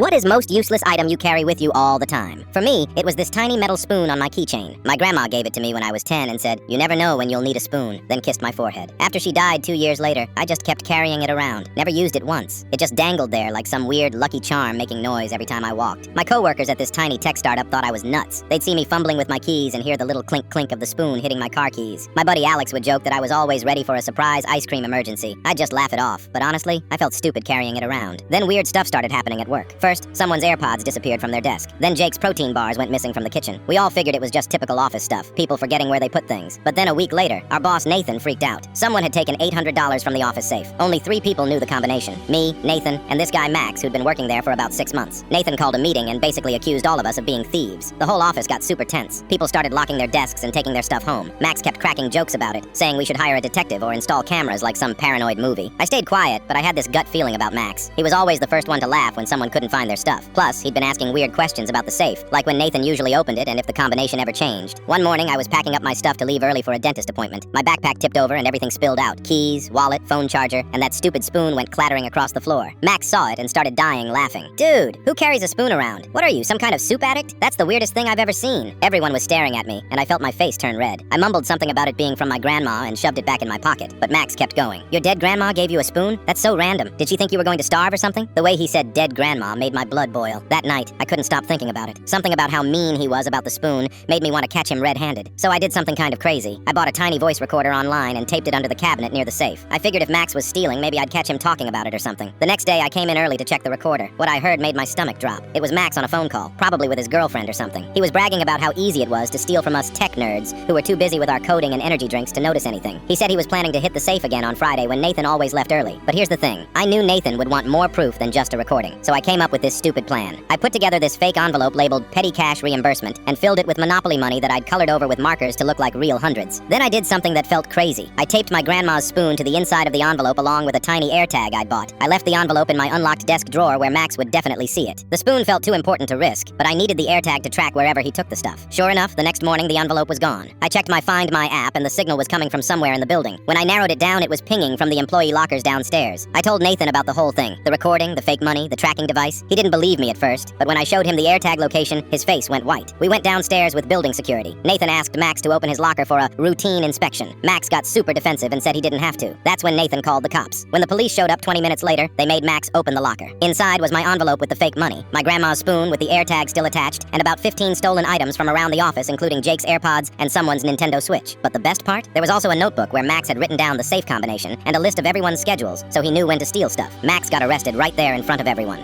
What is most useless item you carry with you all the time? For me, it was this tiny metal spoon on my keychain. My grandma gave it to me when I was 10 and said, "You never know when you'll need a spoon," then kissed my forehead. After she died 2 years later, I just kept carrying it around. Never used it once. It just dangled there like some weird lucky charm making noise every time I walked. My coworkers at this tiny tech startup thought I was nuts. They'd see me fumbling with my keys and hear the little clink clink of the spoon hitting my car keys. My buddy Alex would joke that I was always ready for a surprise ice cream emergency. I'd just laugh it off, but honestly, I felt stupid carrying it around. Then weird stuff started happening at work. First, someone's AirPods disappeared from their desk. Then Jake's protein bars went missing from the kitchen. We all figured it was just typical office stuff, people forgetting where they put things. But then a week later, our boss Nathan freaked out. Someone had taken $800 from the office safe. Only 3 people knew the combination. Me, Nathan, and this guy Max, who'd been working there for about 6 months. Nathan called a meeting and basically accused all of us of being thieves. The whole office got super tense. People started locking their desks and taking their stuff home. Max kept cracking jokes about it, saying we should hire a detective or install cameras like some paranoid movie. I stayed quiet, but I had this gut feeling about Max. He was always the first one to laugh when someone couldn't find their stuff. Plus, he'd been asking weird questions about the safe, like when Nathan usually opened it and if the combination ever changed. One morning, I was packing up my stuff to leave early for a dentist appointment. My backpack tipped over and everything spilled out. Keys, wallet, phone charger, and that stupid spoon went clattering across the floor. Max saw it and started dying laughing. "Dude, who carries a spoon around? What are you, some kind of soup addict? That's the weirdest thing I've ever seen." Everyone was staring at me, and I felt my face turn red. I mumbled something about it being from my grandma and shoved it back in my pocket, but Max kept going. "Your dead grandma gave you a spoon? That's so random. Did she think you were going to starve or something?" The way he said dead grandma made my blood boil. That night, I couldn't stop thinking about it. Something about how mean he was about the spoon made me want to catch him red-handed. So I did something kind of crazy. I bought a tiny voice recorder online and taped it under the cabinet near the safe. I figured if Max was stealing, maybe I'd catch him talking about it or something. The next day, I came in early to check the recorder. What I heard made my stomach drop. It was Max on a phone call, probably with his girlfriend or something. He was bragging about how easy it was to steal from us tech nerds who were too busy with our coding and energy drinks to notice anything. He said he was planning to hit the safe again on Friday when Nathan always left early. But here's the thing. I knew Nathan would want more proof than just a recording, so I came up with this stupid plan. I put together this fake envelope labeled petty cash reimbursement and filled it with Monopoly money that I'd colored over with markers to look like real hundreds. Then I did something that felt crazy. I taped my grandma's spoon to the inside of the envelope along with a tiny AirTag I'd bought. I left the envelope in my unlocked desk drawer where Max would definitely see it. The spoon felt too important to risk, but I needed the AirTag to track wherever he took the stuff. Sure enough, the next morning the envelope was gone. I checked my Find My app and the signal was coming from somewhere in the building. When I narrowed it down, it was pinging from the employee lockers downstairs. I told Nathan about the whole thing. The recording, the fake money, the tracking device. He didn't believe me at first, but when I showed him the AirTag location, his face went white. We went downstairs with building security. Nathan asked Max to open his locker for a routine inspection. Max got super defensive and said he didn't have to. That's when Nathan called the cops. When the police showed up 20 minutes later, they made Max open the locker. Inside was my envelope with the fake money, my grandma's spoon with the AirTag still attached, and about 15 stolen items from around the office, including Jake's AirPods and someone's Nintendo Switch. But the best part? There was also a notebook where Max had written down the safe combination and a list of everyone's schedules, so he knew when to steal stuff. Max got arrested right there in front of everyone.